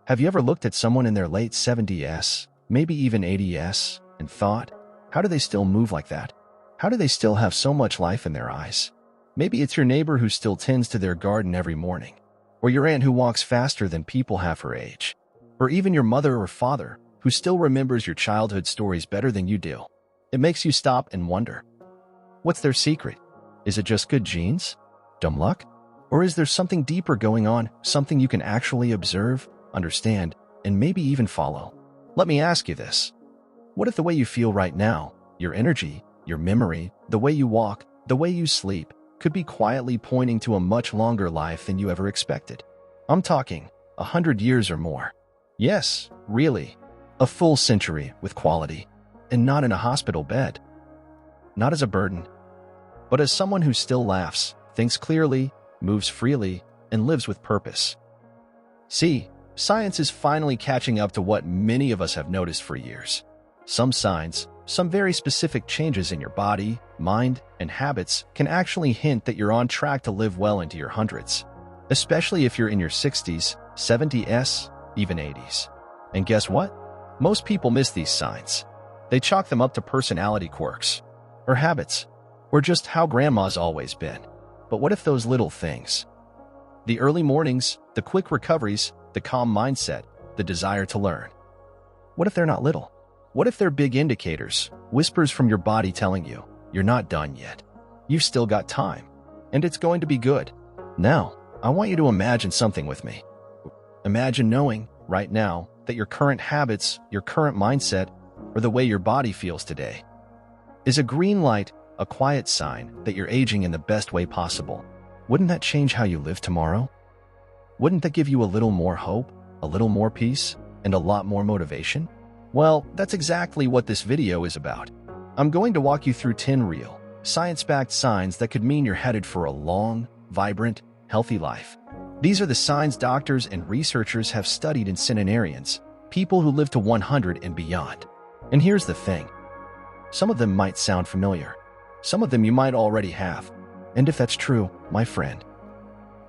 Have you ever looked at someone in their late 70s, maybe even 80s, and thought, how do they still move like that? How do they still have so much life in their eyes? Maybe it's your neighbor who still tends to their garden every morning, or your aunt who walks faster than people half her age, or even your mother or father who still remembers your childhood stories better than you do. It makes you stop and wonder, what's their secret? Is it just good genes? Dumb luck? Or is there something deeper going on, something you can actually observe, understand, and maybe even follow? Let me ask you this. What if the way you feel right now, your energy, your memory, the way you walk, the way you sleep, could be quietly pointing to a much longer life than you ever expected? I'm talking 100 years or more. Yes, really. A full century with quality, and not in a hospital bed. Not as a burden, but as someone who still laughs, thinks clearly, moves freely, and lives with purpose. See, science is finally catching up to what many of us have noticed for years. Some signs, some very specific changes in your body, mind, and habits can actually hint that you're on track to live well into your hundreds, especially if you're in your 60s, 70s, even 80s. And guess what? Most people miss these signs. They chalk them up to personality quirks, or habits, or just how grandma's always been. But what if those little things, the early mornings, the quick recoveries, the calm mindset, the desire to learn, what if they're not little? What if they're big indicators, whispers from your body telling you, you're not done yet. You've still got time, and it's going to be good. Now, I want you to imagine something with me. Imagine knowing, right now, that your current habits, your current mindset, or the way your body feels today is a green light, a quiet sign that you're aging in the best way possible. Wouldn't that change how you live tomorrow? Wouldn't that give you a little more hope, a little more peace, and a lot more motivation? Well, that's exactly what this video is about. I'm going to walk you through 10 real, science-backed signs that could mean you're headed for a long, vibrant, healthy life. These are the signs doctors and researchers have studied in centenarians, people who live to 100 and beyond. And here's the thing. Some of them might sound familiar. Some of them you might already have. And if that's true, my friend,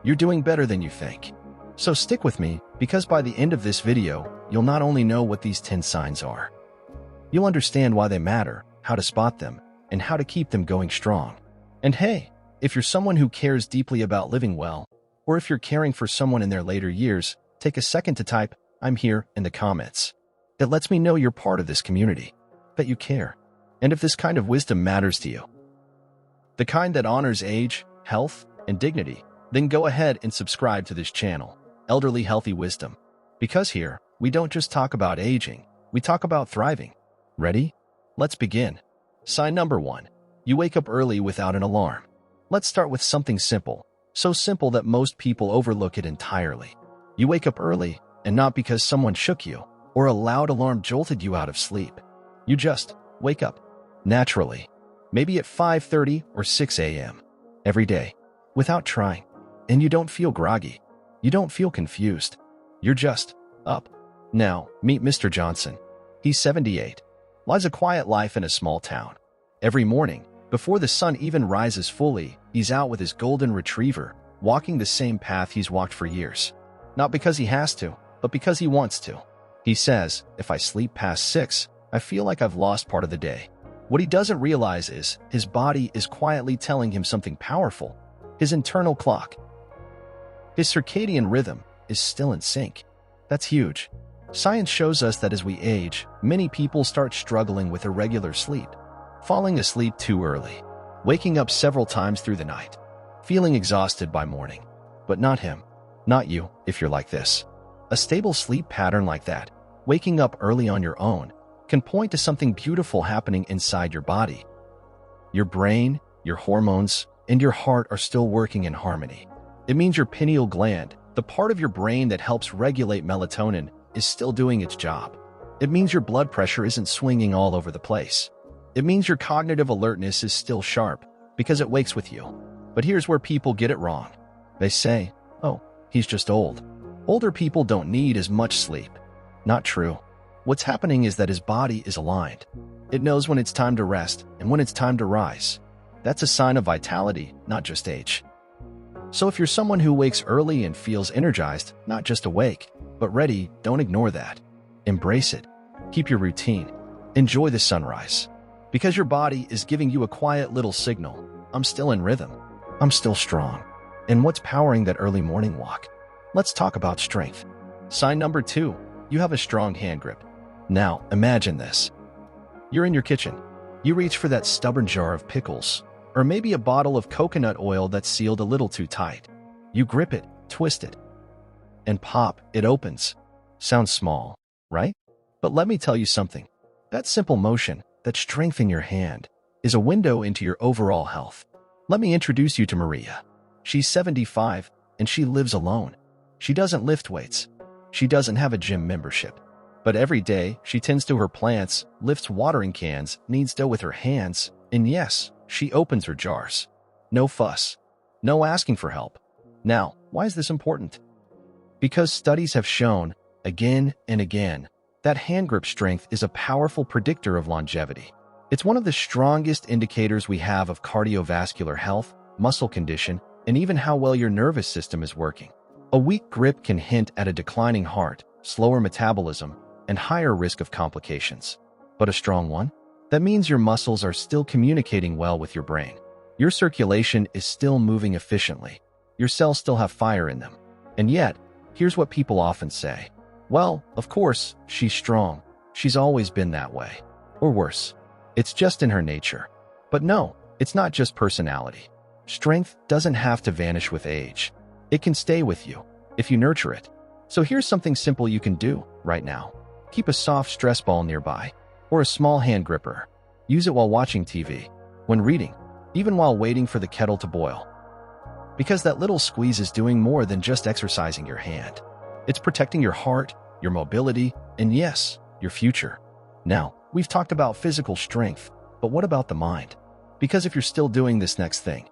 you're doing better than you think. So stick with me, because by the end of this video, you'll not only know what these 10 signs are, you'll understand why they matter, how to spot them, and how to keep them going strong. And hey, if you're someone who cares deeply about living well, or if you're caring for someone in their later years, take a second to type, "I'm here," in the comments. It lets me know you're part of this community, that you care, and if this kind of wisdom matters to you, the kind that honors age, health, and dignity, then go ahead and subscribe to this channel, Elderly Healthy Wisdom. Because here, we don't just talk about aging, we talk about thriving. Ready? Let's begin. Sign number 1. You wake up early without an alarm. Let's start with something simple. So simple that most people overlook it entirely. You wake up early, and not because someone shook you, or a loud alarm jolted you out of sleep. You just wake up, naturally, maybe at 5:30 or 6 a.m. every day, without trying. And you don't feel groggy. You don't feel confused. You're just up. Now, meet Mr. Johnson. He's 78, lives a quiet life in a small town. Every morning, before the sun even rises fully, he's out with his golden retriever, walking the same path he's walked for years. Not because he has to, but because he wants to. He says, if I sleep past 6, I feel like I've lost part of the day. What he doesn't realize is, his body is quietly telling him something powerful. His internal clock, his circadian rhythm, is still in sync. That's huge. Science shows us that as we age, many people start struggling with irregular sleep. Falling asleep too early, waking up several times through the night, feeling exhausted by morning. But not him, not you, if you're like this. A stable sleep pattern like that, waking up early on your own, can point to something beautiful happening inside your body. Your brain, your hormones, and your heart are still working in harmony. It means your pineal gland, the part of your brain that helps regulate melatonin, is still doing its job. It means your blood pressure isn't swinging all over the place. It means your cognitive alertness is still sharp, because it wakes with you. But here's where people get it wrong. They say, oh, he's just old. Older people don't need as much sleep. Not true. What's happening is that his body is aligned. It knows when it's time to rest and when it's time to rise. That's a sign of vitality, not just age. So if you're someone who wakes early and feels energized, not just awake, But ready, don't ignore that. Embrace it. Keep your routine. Enjoy the sunrise. Because your body is giving you a quiet little signal. I'm still in rhythm. I'm still strong. And what's powering that early morning walk? Let's talk about strength. Sign number 2. You have a strong hand grip. Now, imagine this. You're in your kitchen. You reach for that stubborn jar of pickles, or maybe a bottle of coconut oil that's sealed a little too tight. You grip it, twist it, and pop, it opens. Sounds small, right? But let me tell you something. That simple motion, that strength in your hand, is a window into your overall health. Let me introduce you to Maria. She's 75, and she lives alone. She doesn't lift weights. She doesn't have a gym membership. But every day, she tends to her plants, lifts watering cans, kneads dough with her hands, and yes, she opens her jars. No fuss. No asking for help. Now, why is this important? Because studies have shown, again and again, that hand grip strength is a powerful predictor of longevity. It's one of the strongest indicators we have of cardiovascular health, muscle condition, and even how well your nervous system is working. A weak grip can hint at a declining heart, slower metabolism, and higher risk of complications. But a strong one? That means your muscles are still communicating well with your brain. Your circulation is still moving efficiently. Your cells still have fire in them. And yet, here's what people often say. Well, of course, she's strong. She's always been that way. Or worse, it's just in her nature. But no, it's not just personality. Strength doesn't have to vanish with age. It can stay with you, if you nurture it. So here's something simple you can do right now. Keep a soft stress ball nearby, or a small hand gripper. Use it while watching TV, when reading, even while waiting for the kettle to boil. Because that little squeeze is doing more than just exercising your hand. It's protecting your heart, your mobility, and yes, your future. Now, we've talked about physical strength, but what about the mind? Because if you're still doing this next thing,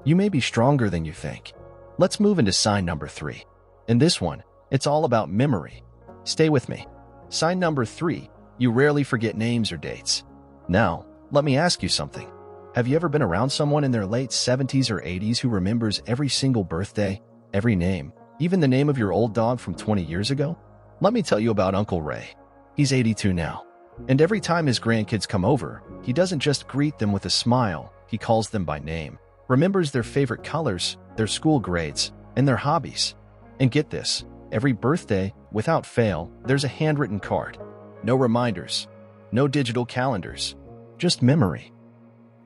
you may be stronger than you think. Let's move into sign number 3. In this one, it's all about memory. Stay with me. Sign number 3, you rarely forget names or dates. Now, let me ask you something. Have you ever been around someone in their late 70s or 80s who remembers every single birthday, every name, even the name of your old dog from 20 years ago? Let me tell you about Uncle Ray. He's 82 now. And every time his grandkids come over, he doesn't just greet them with a smile, he calls them by name, remembers their favorite colors, their school grades, and their hobbies. And get this, every birthday, without fail, there's a handwritten card. No reminders, no digital calendars, just memory.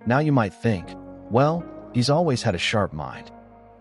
Now you might think, well, he's always had a sharp mind.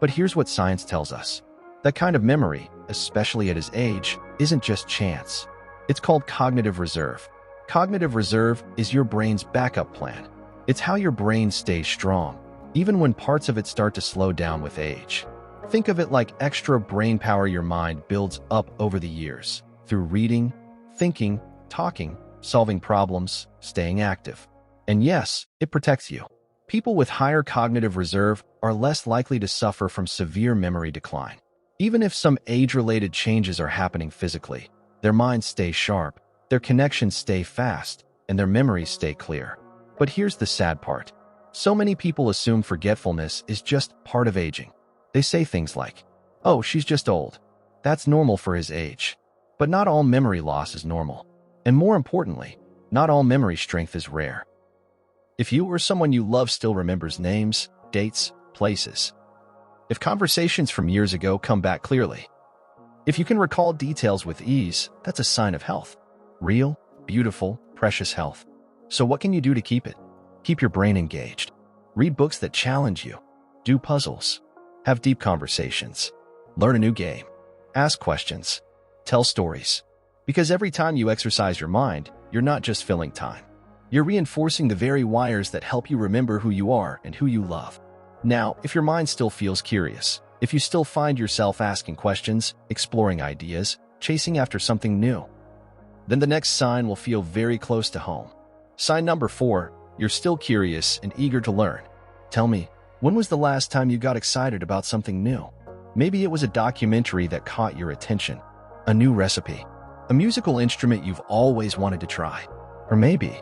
But here's what science tells us. That kind of memory, especially at his age, isn't just chance. It's called cognitive reserve. Cognitive reserve is your brain's backup plan. It's how your brain stays strong, even when parts of it start to slow down with age. Think of it like extra brain power your mind builds up over the years, through reading, thinking, talking, solving problems, staying active. And yes, it protects you. People with higher cognitive reserve are less likely to suffer from severe memory decline. Even if some age-related changes are happening physically, their minds stay sharp, their connections stay fast, and their memories stay clear. But here's the sad part. So many people assume forgetfulness is just part of aging. They say things like, oh, she's just old. That's normal for his age. But not all memory loss is normal. And more importantly, not all memory strength is rare. If you or someone you love still remembers names, dates, places, if conversations from years ago come back clearly, if you can recall details with ease, that's a sign of health. Real, beautiful, precious health. So what can you do to keep it? Keep your brain engaged. Read books that challenge you. Do puzzles. Have deep conversations. Learn a new game. Ask questions. Tell stories. Because every time you exercise your mind, you're not just filling time. You're reinforcing the very wires that help you remember who you are and who you love. Now, if your mind still feels curious, if you still find yourself asking questions, exploring ideas, chasing after something new, then the next sign will feel very close to home. Sign number 4, you're still curious and eager to learn. Tell me, when was the last time you got excited about something new? Maybe it was a documentary that caught your attention, a new recipe, a musical instrument you've always wanted to try, or maybe,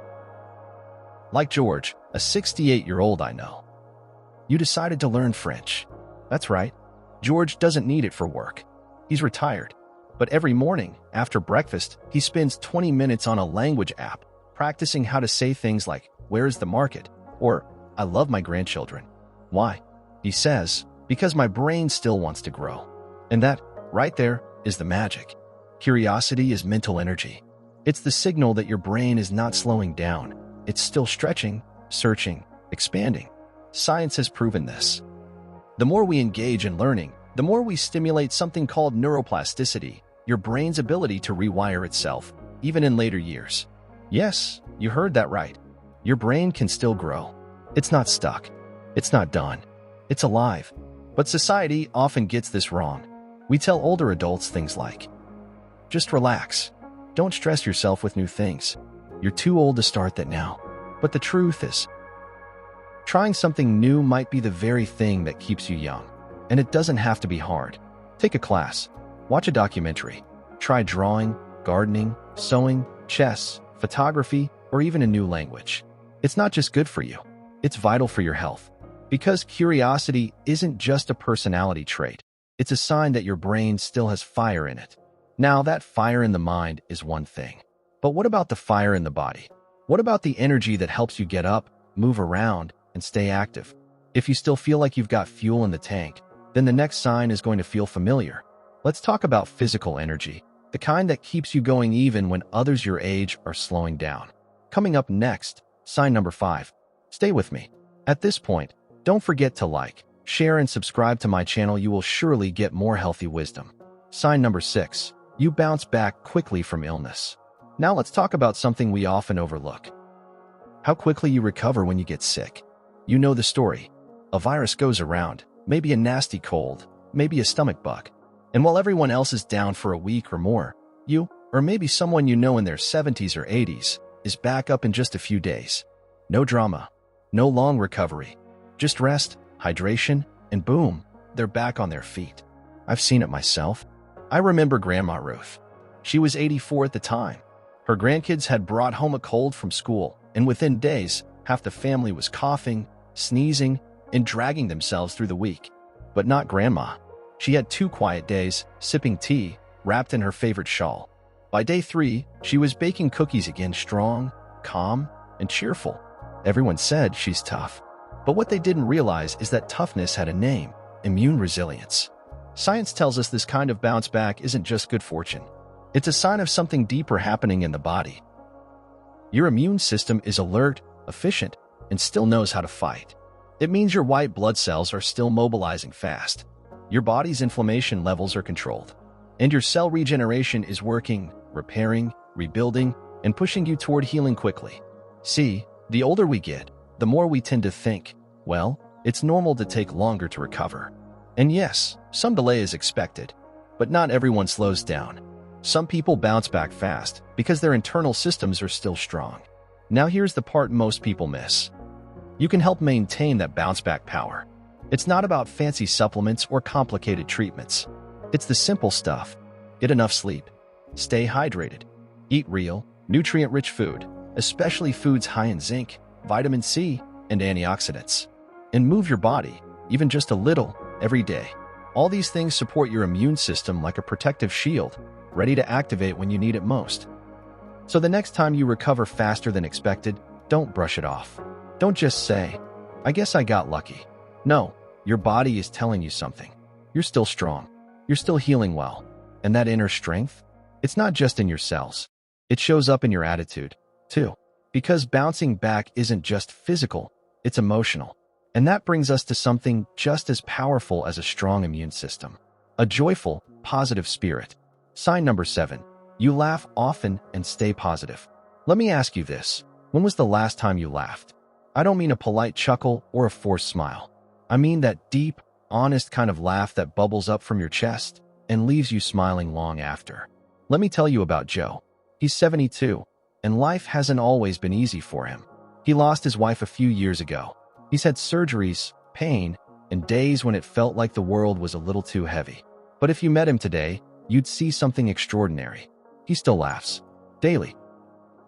like George, a 68-year-old I know, you decided to learn French. That's right, George doesn't need it for work. He's retired. But every morning, after breakfast, he spends 20 minutes on a language app, practicing how to say things like, "Where is the market?" or "I love my grandchildren." Why? He says, "Because my brain still wants to grow." And that, right there, is the magic. Curiosity is mental energy. It's the signal that your brain is not slowing down. It's still stretching, searching, expanding. Science has proven this. The more we engage in learning, the more we stimulate something called neuroplasticity, your brain's ability to rewire itself, even in later years. Yes, you heard that right. Your brain can still grow. It's not stuck. It's not done. It's alive. But society often gets this wrong. We tell older adults things like, "Just relax. Don't stress yourself with new things. You're too old to start that now." But the truth is, trying something new might be the very thing that keeps you young. And it doesn't have to be hard. Take a class. Watch a documentary. Try drawing, gardening, sewing, chess, photography, or even a new language. It's not just good for you. It's vital for your health. Because curiosity isn't just a personality trait. It's a sign that your brain still has fire in it. Now, that fire in the mind is one thing. But what about the fire in the body? What about the energy that helps you get up, move around, and stay active? If you still feel like you've got fuel in the tank, then the next sign is going to feel familiar. Let's talk about physical energy, the kind that keeps you going even when others your age are slowing down. Coming up next, sign number 5. Stay with me. At this point, don't forget to like, share, and subscribe to my channel. You will surely get more healthy wisdom. Sign number 6. You bounce back quickly from illness. Now let's talk about something we often overlook. How quickly you recover when you get sick. You know the story. A virus goes around, maybe a nasty cold, maybe a stomach bug. And while everyone else is down for a week or more, you, or maybe someone you know in their 70s or 80s, is back up in just a few days. No drama, no long recovery, just rest, hydration, and boom, they're back on their feet. I've seen it myself. I remember Grandma Ruth. She was 84 at the time. Her grandkids had brought home a cold from school, and within days, half the family was coughing, sneezing, and dragging themselves through the week. But not Grandma. She had 2 quiet days, sipping tea, wrapped in her favorite shawl. By day 3, she was baking cookies again, strong, calm, and cheerful. Everyone said she's tough. But what they didn't realize is that toughness had a name: immune resilience. Science tells us this kind of bounce back isn't just good fortune. It's a sign of something deeper happening in the body. Your immune system is alert, efficient, and still knows how to fight. It means your white blood cells are still mobilizing fast. Your body's inflammation levels are controlled. And your cell regeneration is working, repairing, rebuilding, and pushing you toward healing quickly. See, the older we get, the more we tend to think, well, it's normal to take longer to recover. And yes, some delay is expected, but not everyone slows down. Some people bounce back fast because their internal systems are still strong. Now here's the part most people miss. You can help maintain that bounce back power. It's not about fancy supplements or complicated treatments. It's the simple stuff. Get enough sleep. Stay hydrated. Eat real, nutrient-rich food, especially foods high in zinc, vitamin C, and antioxidants. And move your body, even just a little, every day. All these things support your immune system like a protective shield, ready to activate when you need it most. So the next time you recover faster than expected, don't brush it off. Don't just say, "I guess I got lucky." No, your body is telling you something. You're still strong. You're still healing well. And that inner strength, it's not just in your cells. It shows up in your attitude, too. Because bouncing back isn't just physical, it's emotional. And that brings us to something just as powerful as a strong immune system: a joyful, positive spirit. Sign number 7. You laugh often and stay positive. Let me ask you this. When was the last time you laughed? I don't mean a polite chuckle or a forced smile. I mean that deep, honest kind of laugh that bubbles up from your chest and leaves you smiling long after. Let me tell you about Joe. He's 72, and life hasn't always been easy for him. He lost his wife a few years ago. He's had surgeries, pain, and days when it felt like the world was a little too heavy. But if you met him today, you'd see something extraordinary. He still laughs. Daily.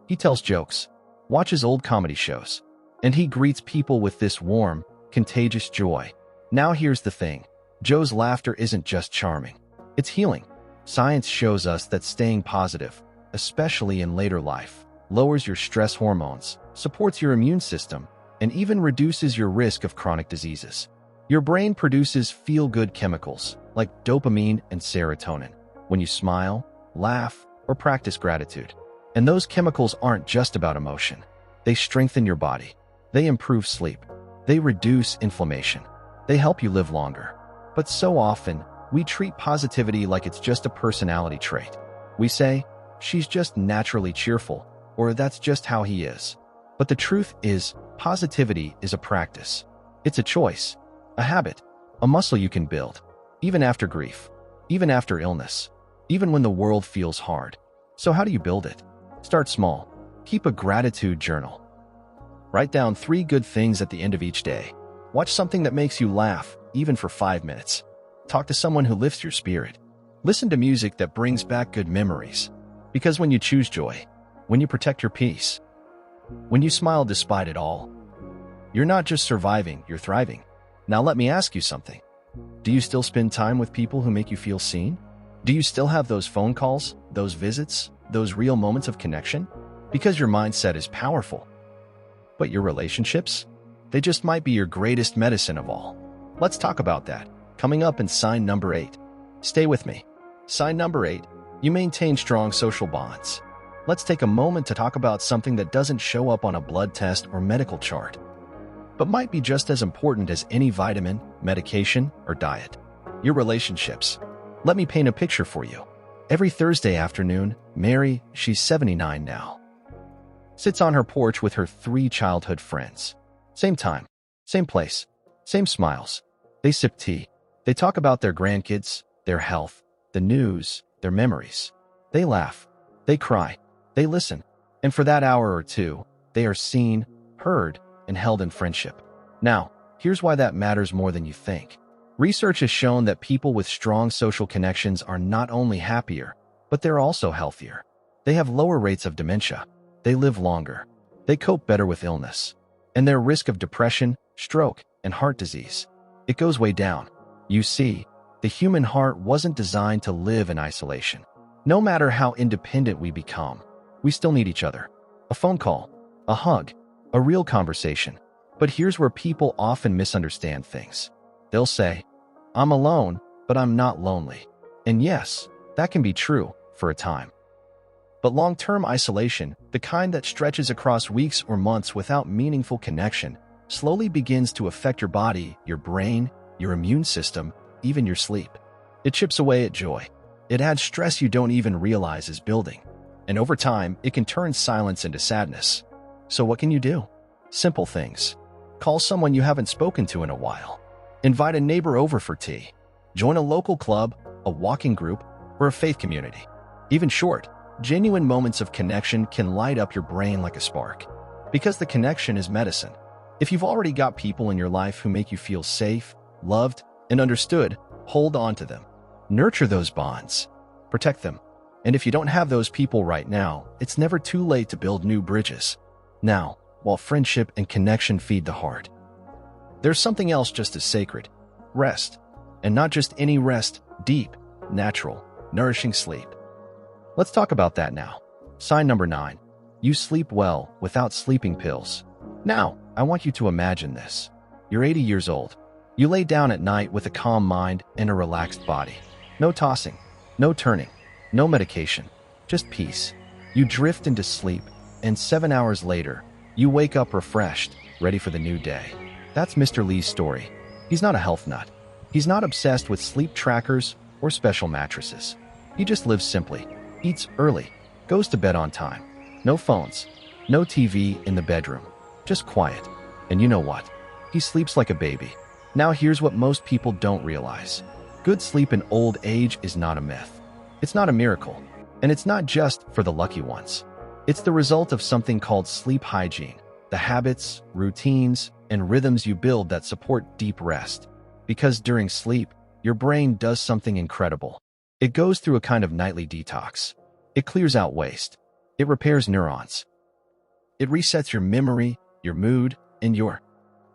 He tells jokes, watches old comedy shows, and he greets people with this warm, contagious joy. Now here's the thing. Joe's laughter isn't just charming. It's healing. Science shows us that staying positive, especially in later life, lowers your stress hormones, supports your immune system, and even reduces your risk of chronic diseases. Your brain produces feel-good chemicals like dopamine and serotonin when you smile, laugh, or practice gratitude. And those chemicals aren't just about emotion. They strengthen your body. They improve sleep. They reduce inflammation. They help you live longer. But so often, we treat positivity like it's just a personality trait. We say, she's just naturally cheerful, or that's just how he is. But the truth is, positivity is a practice. It's a choice, a habit, a muscle you can build, even after grief, even after illness, even when the world feels hard. So how do you build it? Start small. Keep a gratitude journal. Write down 3 good things at the end of each day. Watch something that makes you laugh, even for 5 minutes. Talk to someone who lifts your spirit. Listen to music that brings back good memories. Because when you choose joy, when you protect your peace, when you smile despite it all, you're not just surviving, you're thriving. Now let me ask you something. Do you still spend time with people who make you feel seen? Do you still have those phone calls, those visits, those real moments of connection? Because your mindset is powerful. But your relationships? They just might be your greatest medicine of all. Let's talk about that. Coming up in sign number 8. Stay with me. Sign number 8. You maintain strong social bonds. Let's take a moment to talk about something that doesn't show up on a blood test or medical chart, but might be just as important as any vitamin, medication, or diet. Your relationships. Let me paint a picture for you. Every Thursday afternoon, Mary, she's 79 now, sits on her porch with her 3 childhood friends. Same time, same place, same smiles. They sip tea. They talk about their grandkids, their health, the news, their memories. They laugh. They cry. They listen. And for that hour or two, they are seen, heard, and held in friendship. Now, here's why that matters more than you think. Research has shown that people with strong social connections are not only happier, but they're also healthier. They have lower rates of dementia. They live longer. They cope better with illness. And their risk of depression, stroke, and heart disease, it goes way down. You see, the human heart wasn't designed to live in isolation. No matter how independent we become, we still need each other. A phone call, a hug, a real conversation. But here's where people often misunderstand things. They'll say, I'm alone, but I'm not lonely. And yes, that can be true for a time. But long-term isolation, the kind that stretches across weeks or months without meaningful connection, slowly begins to affect your body, your brain, your immune system, even your sleep. It chips away at joy. It adds stress you don't even realize is building. And over time, it can turn silence into sadness. So what can you do? Simple things. Call someone you haven't spoken to in a while. Invite a neighbor over for tea. Join a local club, a walking group, or a faith community. Even short, genuine moments of connection can light up your brain like a spark. Because the connection is medicine. If you've already got people in your life who make you feel safe, loved, and understood, hold on to them. Nurture those bonds. Protect them. And if you don't have those people right now, it's never too late to build new bridges. Now, while friendship and connection feed the heart, there's something else just as sacred. Rest. And not just any rest, deep, natural, nourishing sleep. Let's talk about that now. Sign number 9. You sleep well without sleeping pills. Now, I want you to imagine this. You're 80 years old. You lay down at night with a calm mind and a relaxed body. No tossing, no turning, no medication, just peace. You drift into sleep, and 7 hours later, you wake up refreshed, ready for the new day. That's Mr. Lee's story. He's not a health nut. He's not obsessed with sleep trackers or special mattresses. He just lives simply, eats early, goes to bed on time. No phones, no TV in the bedroom, just quiet. And you know what? He sleeps like a baby. Now here's what most people don't realize. Good sleep in old age is not a myth. It's not a miracle. And it's not just for the lucky ones. It's the result of something called sleep hygiene, the habits, routines, and rhythms you build that support deep rest. Because during sleep, your brain does something incredible. It goes through a kind of nightly detox. It clears out waste. It repairs neurons. It resets your memory, your mood, and your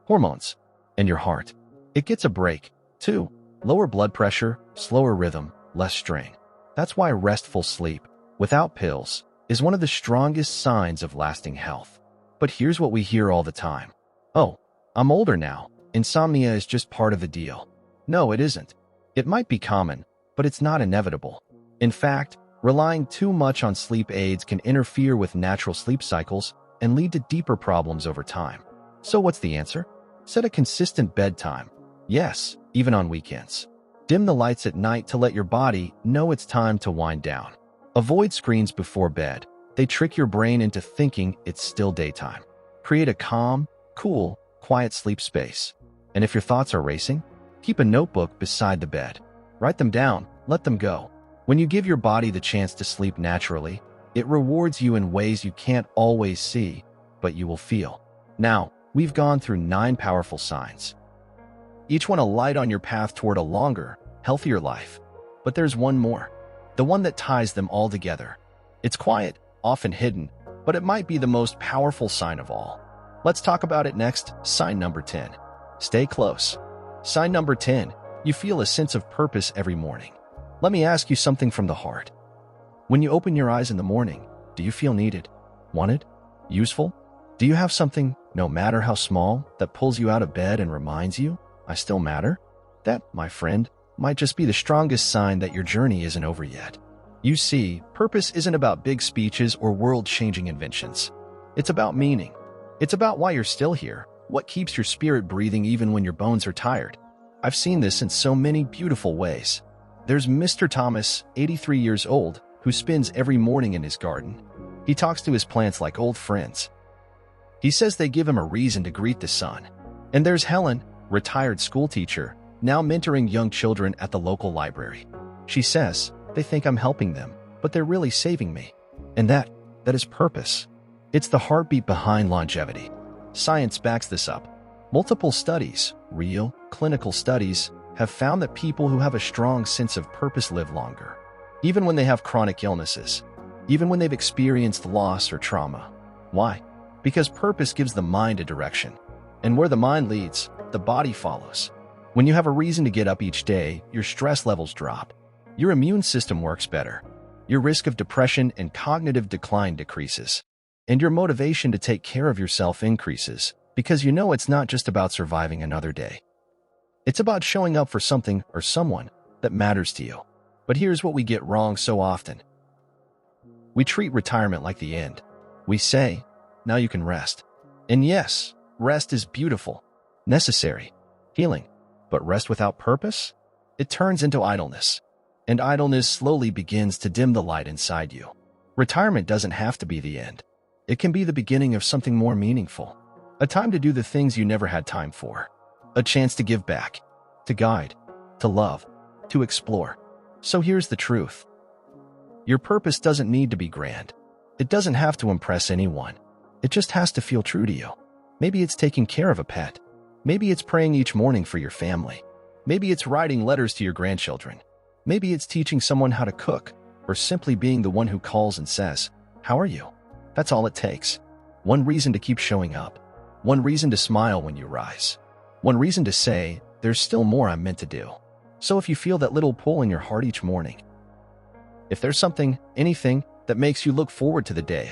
hormones, and your heart. It gets a break, too. Lower blood pressure, slower rhythm, less strain. That's why restful sleep, without pills, is one of the strongest signs of lasting health. But here's what we hear all the time. Oh, I'm older now. Insomnia is just part of the deal. No, it isn't. It might be common, but it's not inevitable. In fact, relying too much on sleep aids can interfere with natural sleep cycles and lead to deeper problems over time. So what's the answer? Set a consistent bedtime. Yes, even on weekends. Dim the lights at night to let your body know it's time to wind down. Avoid screens before bed. They trick your brain into thinking it's still daytime. Create a calm, cool, quiet sleep space. And if your thoughts are racing, keep a notebook beside the bed. Write them down, let them go. When you give your body the chance to sleep naturally, it rewards you in ways you can't always see, but you will feel. Now, we've gone through 9 powerful signs. Each one a light on your path toward a longer, healthier life. But there's one more. The one that ties them all together. It's quiet, often hidden, but it might be the most powerful sign of all. Let's talk about it next. Sign number 10. Stay close. Sign number 10. You feel a sense of purpose every morning. Let me ask you something from the heart. When you open your eyes in the morning, do you feel needed, wanted, useful? Do you have something, no matter how small, that pulls you out of bed and reminds you, I still matter? That, my friend, might just be the strongest sign that your journey isn't over yet. You see, purpose isn't about big speeches or world-changing inventions. It's about meaning. It's about why you're still here, what keeps your spirit breathing even when your bones are tired. I've seen this in so many beautiful ways. There's Mr. Thomas, 83 years old, who spends every morning in his garden. He talks to his plants like old friends. He says they give him a reason to greet the sun. And there's Helen, retired schoolteacher, now mentoring young children at the local library. She says, they think I'm helping them, but they're really saving me. And that is purpose. It's the heartbeat behind longevity. Science backs this up. Multiple studies, real, clinical studies, have found that people who have a strong sense of purpose live longer, even when they have chronic illnesses, even when they've experienced loss or trauma. Why? Because purpose gives the mind a direction. And where the mind leads, the body follows. When you have a reason to get up each day, your stress levels drop. Your immune system works better. Your risk of depression and cognitive decline decreases. And your motivation to take care of yourself increases, because you know it's not just about surviving another day. It's about showing up for something or someone that matters to you. But here's what we get wrong so often. We treat retirement like the end. We say, now you can rest. And yes, rest is beautiful, necessary, healing. But rest without purpose? It turns into idleness. And idleness slowly begins to dim the light inside you. Retirement doesn't have to be the end. It can be the beginning of something more meaningful. A time to do the things you never had time for. A chance to give back, to guide, to love, to explore. So here's the truth. Your purpose doesn't need to be grand. It doesn't have to impress anyone. It just has to feel true to you. Maybe it's taking care of a pet. Maybe it's praying each morning for your family. Maybe it's writing letters to your grandchildren. Maybe it's teaching someone how to cook, or simply being the one who calls and says, how are you? That's all it takes. One reason to keep showing up. One reason to smile when you rise. One reason to say, there's still more I'm meant to do. So if you feel that little pull in your heart each morning, if there's something, anything, that makes you look forward to the day,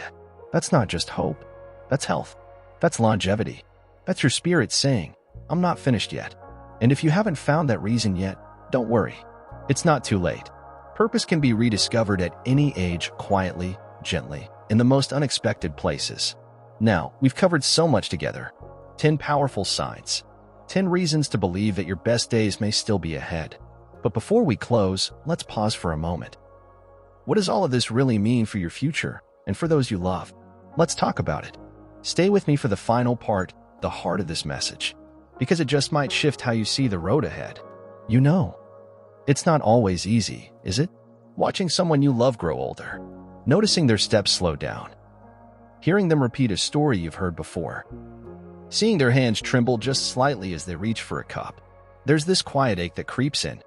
that's not just hope. That's health. That's longevity. That's your spirit saying, I'm not finished yet. And if you haven't found that reason yet, don't worry. It's not too late. Purpose can be rediscovered at any age, quietly, gently, in the most unexpected places. Now, we've covered so much together. 10 powerful signs. 10 reasons to believe that your best days may still be ahead. But before we close, let's pause for a moment. What does all of this really mean for your future and for those you love? Let's talk about it. Stay with me for the final part, the heart of this message, because it just might shift how you see the road ahead. You know, it's not always easy, is it? Watching someone you love grow older, noticing their steps slow down, hearing them repeat a story you've heard before, seeing their hands tremble just slightly as they reach for a cup. There's this quiet ache that creeps in,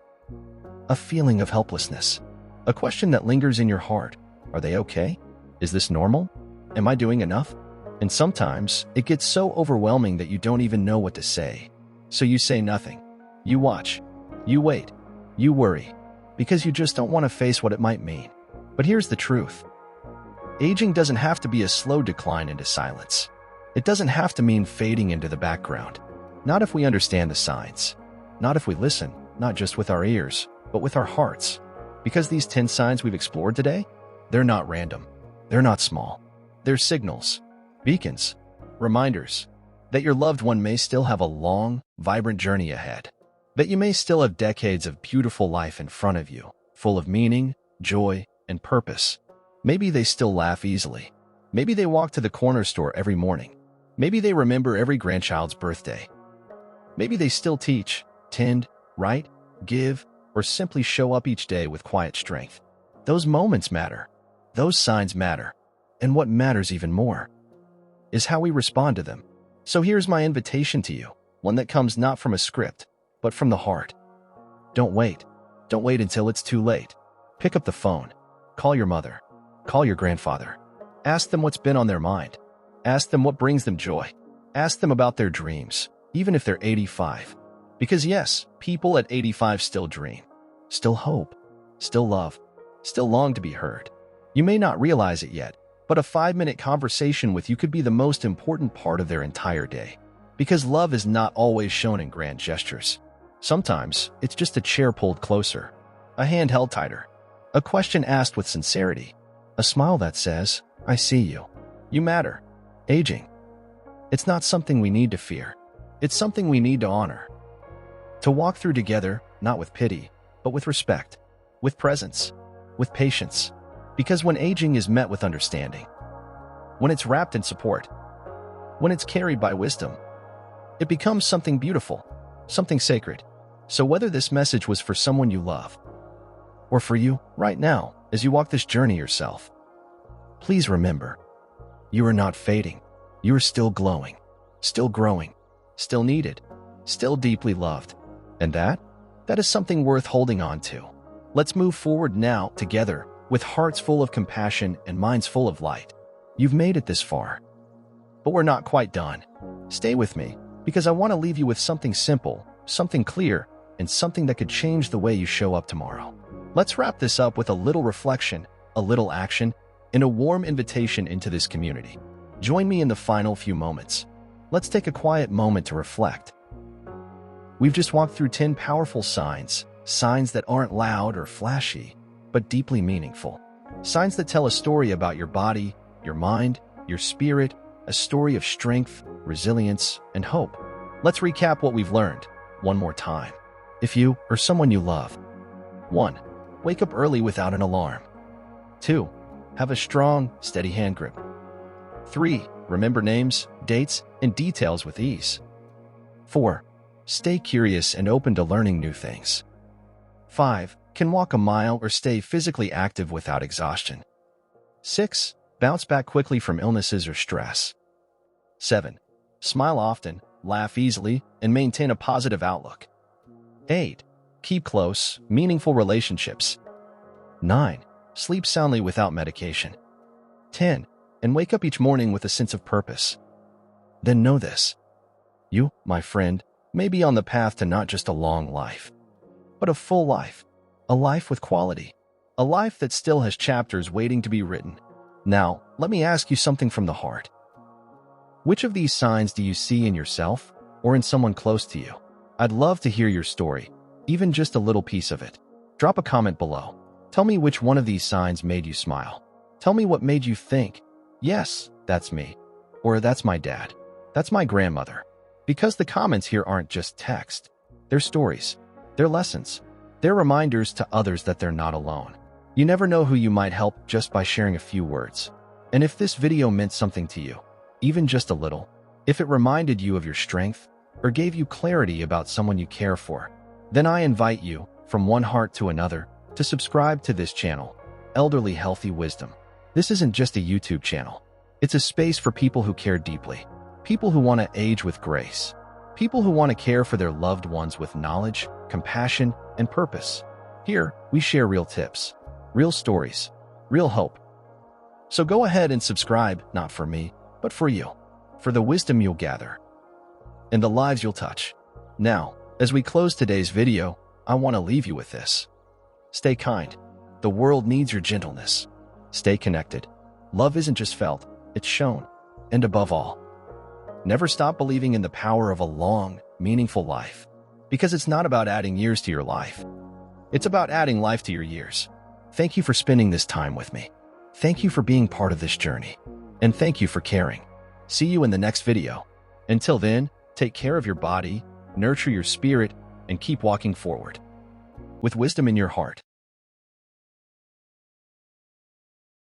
a feeling of helplessness, a question that lingers in your heart. Are they okay? Is this normal? Am I doing enough? And sometimes it gets so overwhelming that you don't even know what to say. So you say nothing. You watch. You wait. You worry. because you just don't want to face what it might mean. But here's the truth. Aging doesn't have to be a slow decline into silence. It doesn't have to mean fading into the background. Not if we understand the signs. Not if we listen, not just with our ears, but with our hearts. Because these 10 signs we've explored today, they're not random. They're not small. They're signals, beacons, reminders that your loved one may still have a long, vibrant journey ahead. That you may still have decades of beautiful life in front of you, full of meaning, joy, and purpose. Maybe they still laugh easily. Maybe they walk to the corner store every morning. Maybe they remember every grandchild's birthday. Maybe they still teach, tend, write, give, or simply show up each day with quiet strength. Those moments matter. Those signs matter. And what matters even more is how we respond to them. So here's my invitation to you, one that comes not from a script, but from the heart. Don't wait. Don't wait until it's too late. Pick up the phone. Call your mother. Call your grandfather. Ask them what's been on their mind. Ask them what brings them joy. Ask them about their dreams, even if they're 85. Because yes, people at 85 still dream, still hope, still love, still long to be heard. You may not realize it yet, but a 5-minute conversation with you could be the most important part of their entire day. Because love is not always shown in grand gestures. Sometimes it's just a chair pulled closer, a hand held tighter, a question asked with sincerity, a smile that says, "I see you. You matter." Aging. It's not something we need to fear. It's something we need to honor. To walk through together, not with pity, but with respect, with presence, with patience. Because when aging is met with understanding, when it's wrapped in support, when it's carried by wisdom, it becomes something beautiful, something sacred. So whether this message was for someone you love, or for you right now as you walk this journey yourself, please remember, you are not fading. You are still glowing, still growing, still needed, still deeply loved. And that is something worth holding on to. Let's move forward now together with hearts full of compassion and minds full of light. You've made it this far, but we're not quite done. Stay with me, because I want to leave you with something simple, something clear, and something that could change the way you show up tomorrow. Let's wrap this up with a little reflection, a little action, and a warm invitation into this community. Join me in the final few moments. Let's take a quiet moment to reflect. We've just walked through 10 powerful signs, signs that aren't loud or flashy, but deeply meaningful. Signs that tell a story about your body, your mind, your spirit, a story of strength, resilience, and hope. Let's recap what we've learned one more time. If you or someone you love. 1. Wake up early without an alarm. 2. Have a strong, steady hand grip. 3. Remember names, dates, and details with ease. 4. Stay curious and open to learning new things. 5. Can walk a mile or stay physically active without exhaustion. 6. Bounce back quickly from illnesses or stress. 7. Smile often, laugh easily, and maintain a positive outlook. 8. Keep close, meaningful relationships. 9. Sleep soundly without medication. 10. And wake up each morning with a sense of purpose. Then know this. You, my friend, may be on the path to not just a long life, but a full life. A life with quality. A life that still has chapters waiting to be written. Now, let me ask you something from the heart. Which of these signs do you see in yourself or in someone close to you? I'd love to hear your story, even just a little piece of it. Drop a comment below. Tell me which one of these signs made you smile. Tell me what made you think, yes, that's me, or that's my dad, that's my grandmother. Because the comments here aren't just text. They're stories. They're lessons. They're reminders to others that they're not alone. You never know who you might help just by sharing a few words. And if this video meant something to you, even just a little, if it reminded you of your strength or gave you clarity about someone you care for, then I invite you, from one heart to another, to subscribe to this channel, Elderly Healthy Wisdom. This isn't just a YouTube channel. It's a space for people who care deeply, people who want to age with grace, people who want to care for their loved ones with knowledge, compassion, and purpose. Here, we share real tips, real stories, real hope. So go ahead and subscribe, not for me, but for you, for the wisdom you'll gather, and the lives you'll touch. Now, as we close today's video, I want to leave you with this. Stay kind. The world needs your gentleness. Stay connected. Love isn't just felt, it's shown. And above all, never stop believing in the power of a long, meaningful life. Because it's not about adding years to your life. It's about adding life to your years. Thank you for spending this time with me. Thank you for being part of this journey. And thank you for caring. See you in the next video. Until then, take care of your body, nurture your spirit, and keep walking forward with wisdom in your heart.